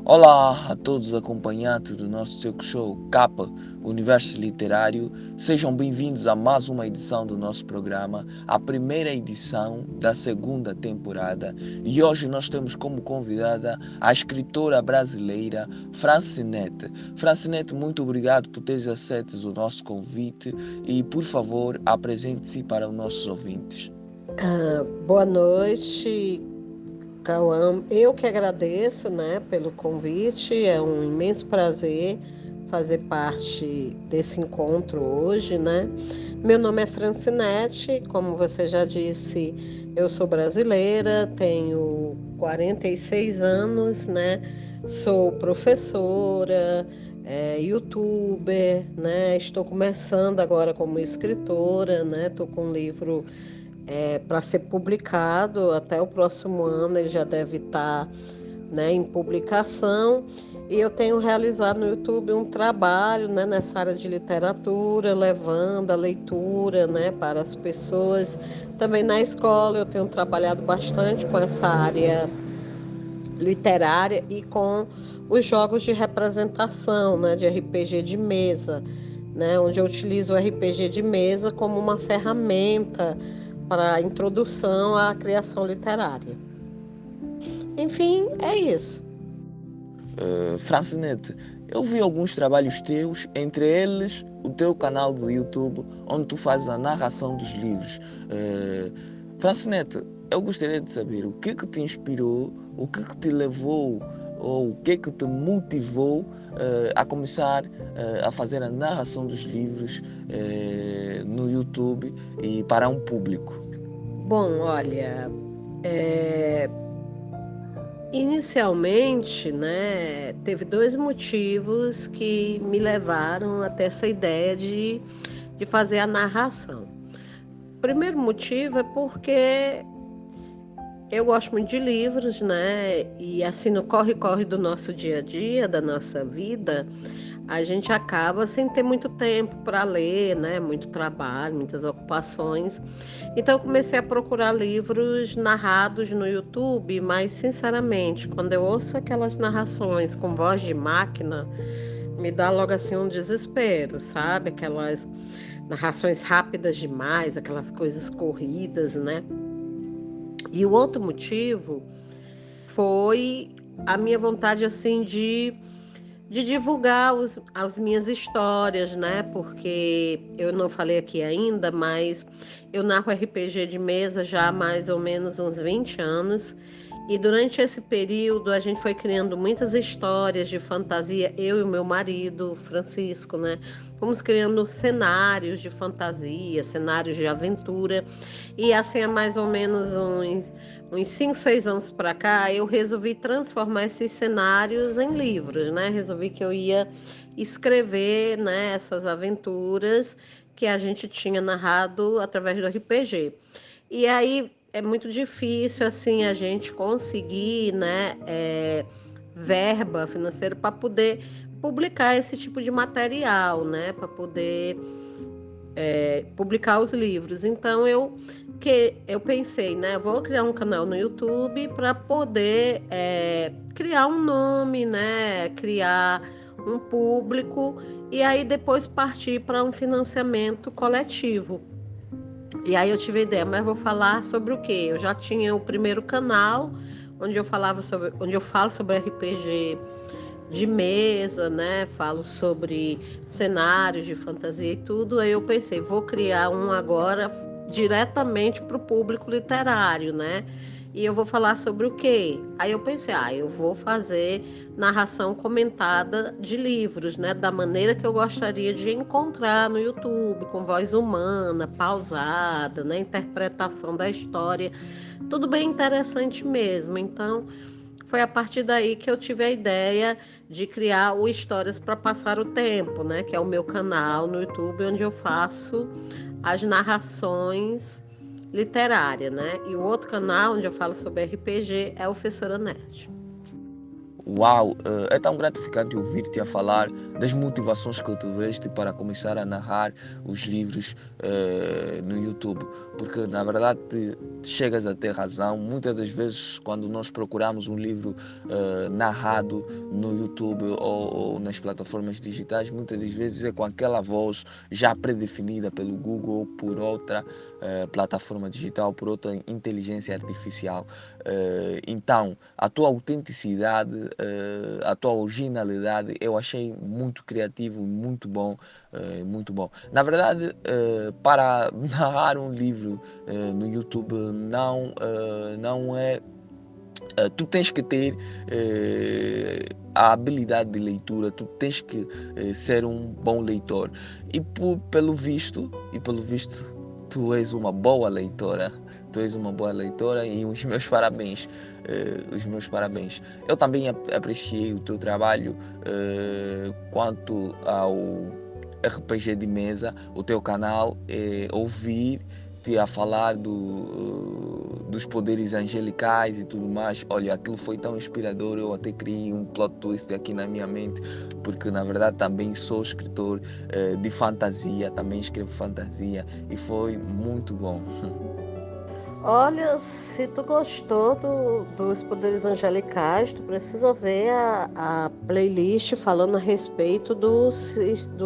Olá a todos os acompanhantes do nosso talk show Capa Universo Literário. Sejam bem-vindos a mais uma edição do nosso programa, a primeira edição da segunda temporada. E hoje nós temos como convidada a escritora brasileira Francinete. Francinete, muito obrigado por teres aceito o nosso convite e, por favor, apresente-se para os nossos ouvintes. Boa noite, Cauã. Eu que agradeço, né, pelo convite. É um imenso prazer fazer parte desse encontro hoje, né? Meu nome é Francinete, como você já disse, eu sou brasileira, tenho 46 anos, né? Sou professora, youtuber, né? Estou começando agora como escritora, né? Estou com um livro para ser publicado até o próximo ano, ele já deve estar, né, em publicação. E eu tenho realizado no YouTube um trabalho, né, nessa área de literatura, levando a leitura, né, para as pessoas. Também na escola eu tenho trabalhado bastante com essa área literária e com os jogos de representação, né, de RPG de mesa, né, onde eu utilizo o RPG de mesa como uma ferramenta para a introdução à criação literária. Enfim, é isso. Francinete, eu vi alguns trabalhos teus, entre eles o teu canal do YouTube, onde tu fazes a narração dos livros. Francinete, eu gostaria de saber o que te inspirou, o que te levou ou o que te motivou a começar a fazer a narração dos livros no YouTube e para um público. Bom, olha, inicialmente, né, teve dois motivos que me levaram até essa ideia de fazer a narração. O primeiro motivo é porque eu gosto muito de livros, né? E assim, no corre-corre do nosso dia a dia, da nossa vida, a gente acaba sem ter muito tempo para ler, né? Muito trabalho, muitas ocupações. Então, eu comecei a procurar livros narrados no YouTube, mas, sinceramente, quando eu ouço aquelas narrações com voz de máquina, me dá logo assim um desespero, sabe? Aquelas narrações rápidas demais, aquelas coisas corridas, né? E o outro motivo foi a minha vontade assim de divulgar as minhas histórias, né? Porque eu não falei aqui ainda, mas eu narro RPG de mesa já há mais ou menos uns 20 anos. E durante esse período a gente foi criando muitas histórias de fantasia, eu e o meu marido, Francisco, né? Fomos criando cenários de fantasia, cenários de aventura. E assim, há mais ou menos uns 5, 6 anos para cá, eu resolvi transformar esses cenários em livros, né? Resolvi que eu ia escrever, né, essas aventuras que a gente tinha narrado através do RPG. E aí é muito difícil assim a gente conseguir, né, verba financeira para poder publicar esse tipo de material, né, para poder publicar os livros. Então eu pensei, né, vou criar um canal no YouTube para poder criar um nome, né, criar um público e aí depois partir para um financiamento coletivo. E aí eu tive a ideia, mas vou falar sobre o quê? Eu já tinha o primeiro canal onde eu falo sobre RPG de mesa, né? Falo sobre cenários de fantasia e tudo. Aí eu pensei, vou criar um agora diretamente para o público literário, né? E eu vou falar sobre o quê? Aí eu pensei, eu vou fazer narração comentada de livros, né? Da maneira que eu gostaria de encontrar no YouTube, com voz humana, pausada, né? Interpretação da história. Tudo bem interessante mesmo. Então, foi a partir daí que eu tive a ideia de criar o Histórias para Passar o Tempo, né? Que é o meu canal no YouTube, onde eu faço as narrações literárias, né? E o outro canal onde eu falo sobre RPG é o Professora Nerd. uau, é tão gratificante ouvir-te a falar das motivações que tiveste para começar a narrar os livros no YouTube, porque na verdade chegas a ter razão. Muitas das vezes, quando nós procuramos um livro narrado no YouTube ou nas plataformas digitais, muitas das vezes é com aquela voz já predefinida pelo Google ou por outra plataforma digital, por outra inteligência artificial. Então, a tua autenticidade, a tua originalidade, eu achei muito criativo, muito bom, muito bom. Na verdade, para narrar um livro no YouTube não é. Tu tens que ter a habilidade de leitura, tu tens que ser um bom leitor. E pelo visto, tu és uma boa leitora. Tu és uma boa leitora e os meus parabéns. Os meus parabéns. Eu também apreciei o teu trabalho quanto ao RPG de mesa, o teu canal, ouvir-te a falar dos poderes angelicais e tudo mais. Olha, aquilo foi tão inspirador, eu até criei um plot twist aqui na minha mente, porque na verdade também sou escritor de fantasia, também escrevo fantasia e foi muito bom. Olha, se tu gostou dos poderes angelicais, tu precisa ver a playlist falando a respeito do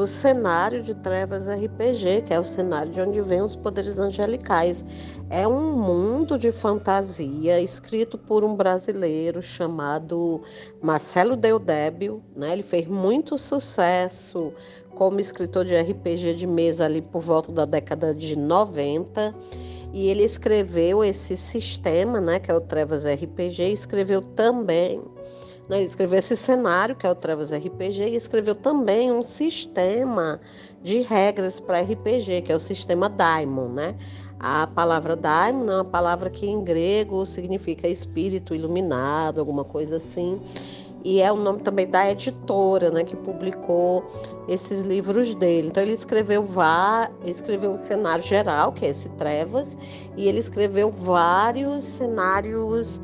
cenário de Trevas RPG, que é o cenário de onde vem os poderes angelicais. É um mundo de fantasia escrito por um brasileiro chamado Marcelo Deodébio, né? Ele fez muito sucesso como escritor de RPG de mesa ali por volta da década de 90. E ele escreveu esse sistema, né, que é o Trevas RPG, e escreveu também, né, ele escreveu esse cenário, que é o Trevas RPG, e escreveu também um sistema de regras para RPG, que é o sistema Daimon, né? A palavra Daimon é uma palavra que em grego significa espírito iluminado, alguma coisa assim. E é o nome também da editora, né, que publicou esses livros dele. Então ele escreveu o cenário geral, que é esse Trevas, e ele escreveu vários cenários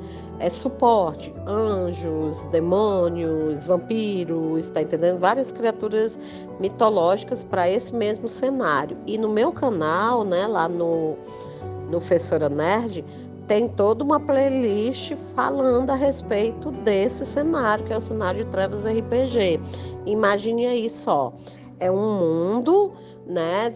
suporte, anjos, demônios, vampiros, está entendendo? Várias criaturas mitológicas para esse mesmo cenário. E no meu canal, né, lá no Fessora Nerd, tem toda uma playlist falando a respeito desse cenário, que é o cenário de Trevas RPG. Imagine aí só, é um mundo, né,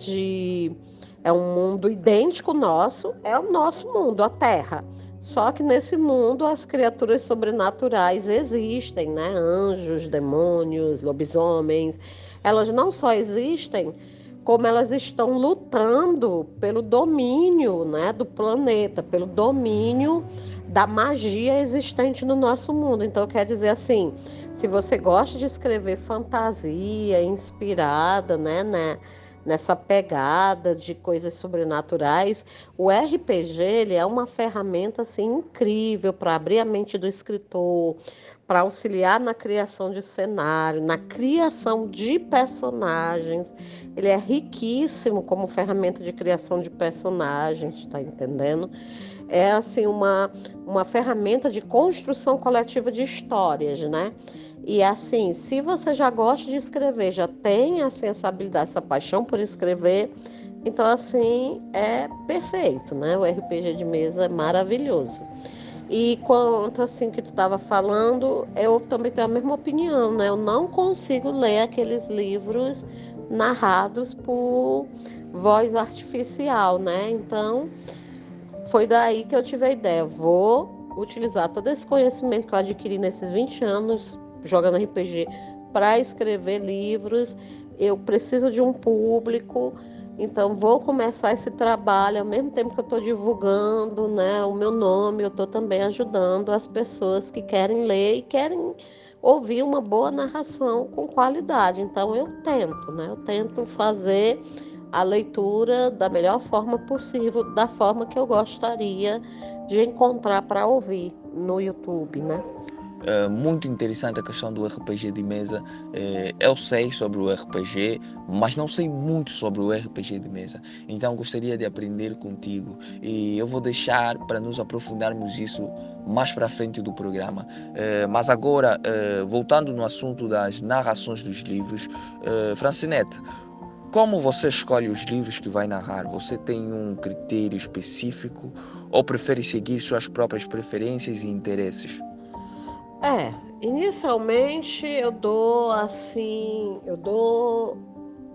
é um mundo idêntico ao nosso, é o nosso mundo, a Terra. Só que nesse mundo as criaturas sobrenaturais existem, né, anjos, demônios, lobisomens. Elas não só existem, como elas estão lutando pelo domínio, né, do planeta, pelo domínio da magia existente no nosso mundo. Então, quer dizer assim, se você gosta de escrever fantasia inspirada, né, nessa pegada de coisas sobrenaturais, o RPG ele é uma ferramenta assim, incrível para abrir a mente do escritor, para auxiliar na criação de cenário, na criação de personagens. Ele é riquíssimo como ferramenta de criação de personagens, tá entendendo? É assim uma ferramenta de construção coletiva de histórias, né? E assim, se você já gosta de escrever, já tem assim, essa habilidade, essa paixão por escrever, então assim, é perfeito, né? O RPG de mesa é maravilhoso. E quanto assim que tu estava falando, eu também tenho a mesma opinião, né? Eu não consigo ler aqueles livros narrados por voz artificial, né? Então, foi daí que eu tive a ideia. Vou utilizar todo esse conhecimento que eu adquiri nesses 20 anos jogando RPG para escrever livros. Eu preciso de um público, então vou começar esse trabalho ao mesmo tempo que eu estou divulgando, né, o meu nome. Eu estou também ajudando as pessoas que querem ler e querem ouvir uma boa narração com qualidade. Então eu tento fazer a leitura da melhor forma possível, da forma que eu gostaria de encontrar para ouvir no YouTube, né? Muito interessante a questão do RPG de mesa. Eu sei sobre o RPG, mas não sei muito sobre o RPG de mesa. Então gostaria de aprender contigo e eu vou deixar para nos aprofundarmos isso mais para frente do programa. Mas agora, voltando no assunto das narrações dos livros, Francinete, como você escolhe os livros que vai narrar? Você tem um critério específico ou prefere seguir suas próprias preferências e interesses? Inicialmente eu dou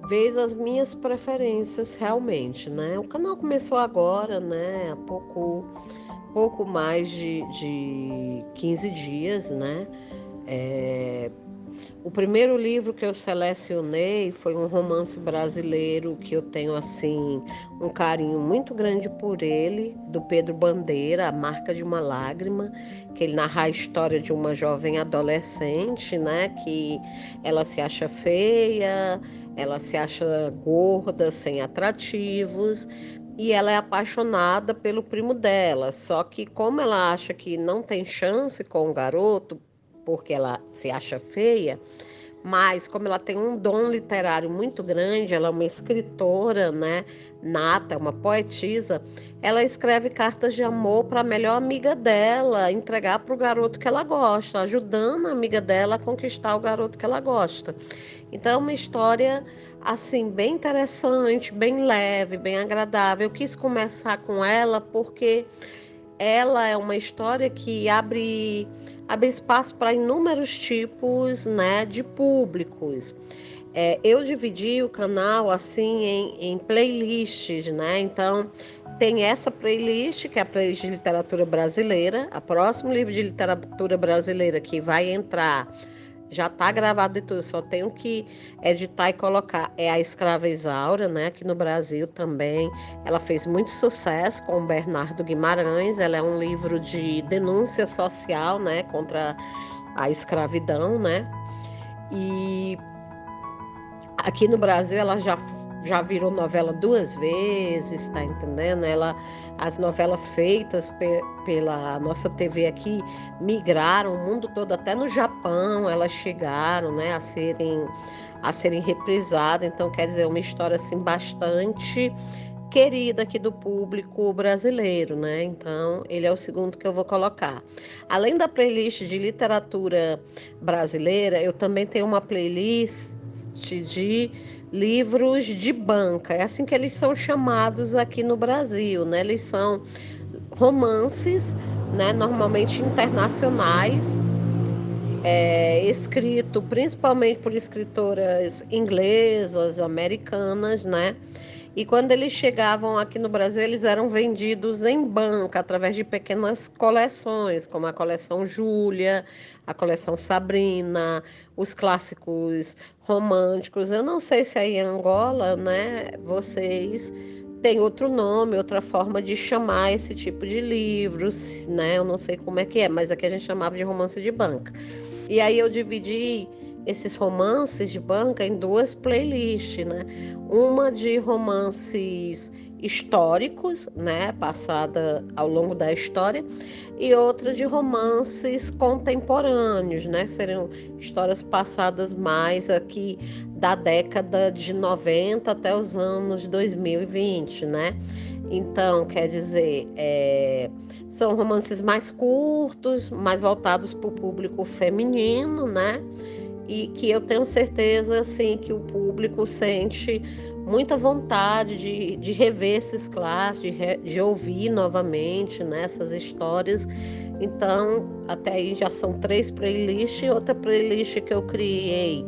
vez às minhas preferências realmente, né? O canal começou agora, né? Há pouco mais de 15 dias, né? O primeiro livro que eu selecionei foi um romance brasileiro que eu tenho assim um carinho muito grande por ele, do Pedro Bandeira, A Marca de uma Lágrima, que ele narra a história de uma jovem adolescente, né, que ela se acha feia, ela se acha gorda, sem atrativos, e ela é apaixonada pelo primo dela. Só que como ela acha que não tem chance com o garoto, porque ela se acha feia, mas como ela tem um dom literário muito grande, ela é uma escritora, né, nata, uma poetisa, ela escreve cartas de amor para a melhor amiga dela, entregar para o garoto que ela gosta, ajudando a amiga dela a conquistar o garoto que ela gosta. Então é uma história assim bem interessante, bem leve, bem agradável. Eu quis começar com ela porque ela é uma história que abre espaço para inúmeros tipos, né, de públicos. Eu dividi o canal assim em playlists, né? Então tem essa playlist, que é a playlist de literatura brasileira. O próximo livro de literatura brasileira que vai entrar já está gravado e tudo, só tenho que editar e colocar. É A Escrava Isaura, né? Aqui no Brasil também. Ela fez muito sucesso com o Bernardo Guimarães. Ela é um livro de denúncia social, né? Contra a escravidão, né? E aqui no Brasil ela já virou novela 2 vezes, tá entendendo? As novelas feitas pela nossa TV aqui migraram o mundo todo, até no Japão elas chegaram, né, a serem reprisadas. Então, quer dizer, uma história assim bastante querida aqui do público brasileiro, né? Então, ele é o segundo que eu vou colocar. Além da playlist de literatura brasileira, eu também tenho uma playlist de livros de banca. É assim que eles são chamados aqui no Brasil, né? Eles são romances, né? Normalmente internacionais, escrito principalmente por escritoras inglesas, americanas, né? E quando eles chegavam aqui no Brasil, eles eram vendidos em banca, através de pequenas coleções, como a coleção Júlia, a coleção Sabrina, os clássicos românticos. Eu não sei se aí em Angola, né, vocês têm outro nome, outra forma de chamar esse tipo de livros, né? Eu não sei como é que é, mas aqui a gente chamava de romance de banca. E aí eu dividi esses romances de banca em 2 playlists, né? Uma de romances históricos, né, passada ao longo da história, e outra de romances contemporâneos, né? Seriam histórias passadas mais aqui da década de 90 até os anos 2020, né? Então, quer dizer, são romances mais curtos, mais voltados para o público feminino, né? E que eu tenho certeza assim, que o público sente muita vontade de rever esses clássicos, de ouvir novamente, né, essas histórias. Então, até aí já são 3 playlists. Outra playlist que eu criei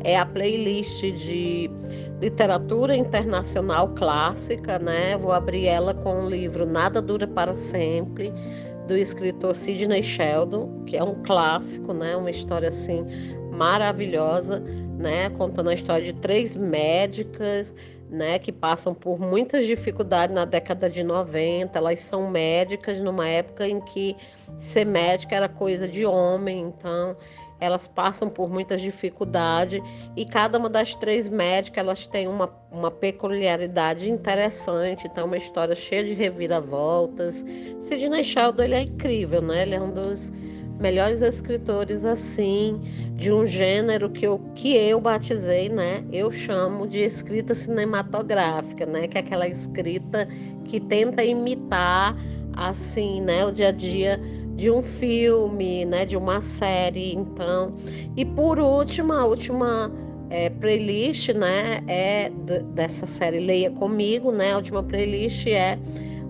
é a playlist de literatura internacional clássica, né? Vou abrir ela com o livro Nada Dura para Sempre, do escritor Sidney Sheldon, que é um clássico, né? Uma história assim maravilhosa, né? Contando a história de 3 médicas, né? Que passam por muitas dificuldades na década de 90. Elas são médicas numa época em que ser médica era coisa de homem, então elas passam por muitas dificuldades, e cada uma das 3 médicas elas têm uma peculiaridade interessante. Então, uma história cheia de reviravoltas. Sidney Sheldon, ele é incrível, né? Ele é um dos melhores escritores assim, de um gênero que eu batizei, né? Eu chamo de escrita cinematográfica, né? Que é aquela escrita que tenta imitar assim, né, o dia a dia de um filme, né, de uma série. Então, e por último, a última playlist, né, dessa série Leia Comigo, né? A última playlist é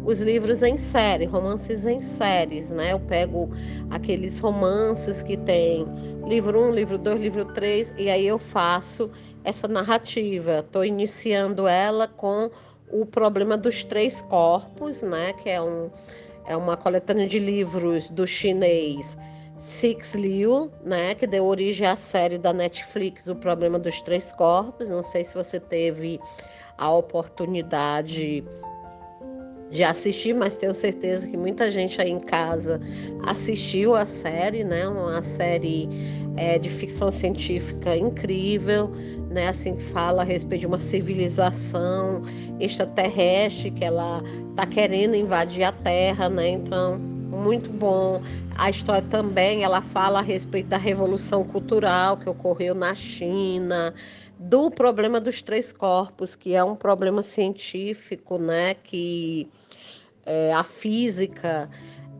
os livros em série, romances em séries, né? Eu pego aqueles romances que tem livro 1, livro 2, livro 3, e aí eu faço essa narrativa. Estou iniciando ela com o problema dos três corpos, né? Que é uma coletânea de livros do chinês Cixi Liu, né? Que deu origem à série da Netflix, O Problema dos Três Corpos. Não sei se você teve a oportunidade de assistir, mas tenho certeza que muita gente aí em casa assistiu a série, né? Uma série de ficção científica incrível, né? Assim, que fala a respeito de uma civilização extraterrestre que ela está querendo invadir a Terra, né? Então, muito bom. A história também, ela fala a respeito da revolução cultural que ocorreu na China, do problema dos três corpos, que é um problema científico, né? Que a física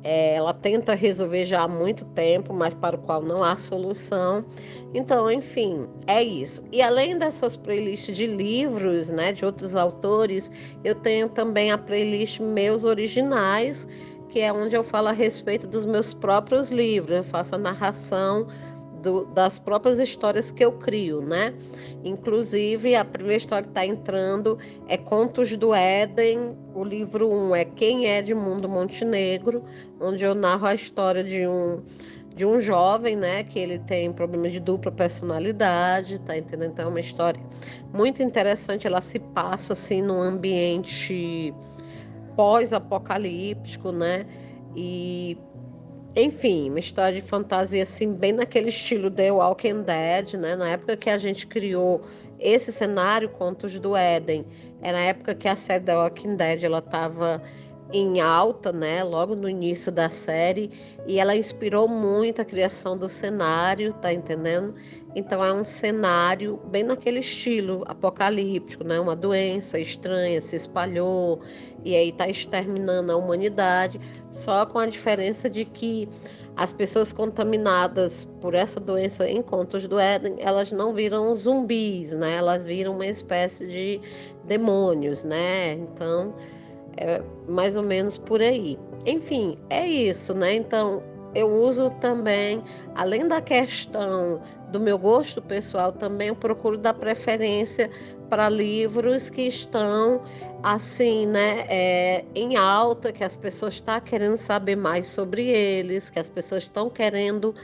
ela tenta resolver já há muito tempo, mas para o qual não há solução. Então, enfim, é isso. E além dessas playlists de livros, né, de outros autores, eu tenho também a playlist Meus Originais, que é onde eu falo a respeito dos meus próprios livros. Eu faço a narração das próprias histórias que eu crio, né? Inclusive, a primeira história que está entrando é Contos do Éden. O livro 1 é Quem é Edmundo Montenegro, onde eu narro a história de um jovem, né? Que ele tem problema de dupla personalidade, tá entendendo? Então, é uma história muito interessante. Ela se passa, assim, num ambiente pós-apocalíptico, né? E enfim, uma história de fantasia assim, bem naquele estilo The Walking Dead, né? Na época que a gente criou esse cenário, Contos do Éden, era na época que a série The Walking Dead ela estava em alta, né? Logo no início da série, e ela inspirou muito a criação do cenário, tá entendendo? Então é um cenário bem naquele estilo apocalíptico, né? Uma doença estranha se espalhou e aí está exterminando a humanidade, só com a diferença de que as pessoas contaminadas por essa doença em Contos do Éden, elas não viram zumbis, né? Elas viram uma espécie de demônios, né? Então, é mais ou menos por aí. Enfim, é isso, né? Então, eu uso também, além da questão do meu gosto pessoal, também eu procuro dar preferência para livros que estão assim, né, em alta, que as pessoas estão querendo saber mais sobre eles, que as pessoas estão querendo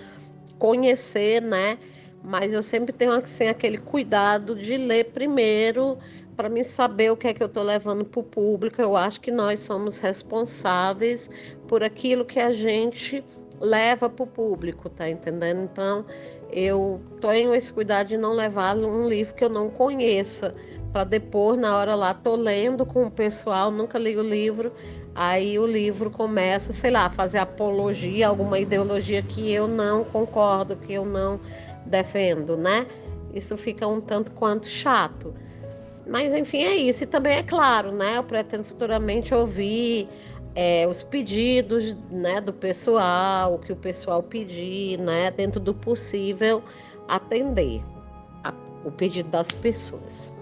conhecer, né? Mas eu sempre tenho assim, aquele cuidado de ler primeiro para me saber o que é que eu estou levando para o público. Eu acho que nós somos responsáveis por aquilo que a gente leva para o público, tá entendendo? Então, eu tenho esse cuidado de não levar um livro que eu não conheça, para depois, na hora lá, tô lendo com o pessoal, nunca li o livro, aí o livro começa, sei lá, a fazer apologia a alguma ideologia que eu não concordo, que eu não defendo, né? Isso fica um tanto quanto chato. Mas, enfim, é isso. E também é claro, né? Eu pretendo futuramente ouvir os pedidos, né, do pessoal, o que o pessoal pedir, né? Dentro do possível, atender o pedido das pessoas.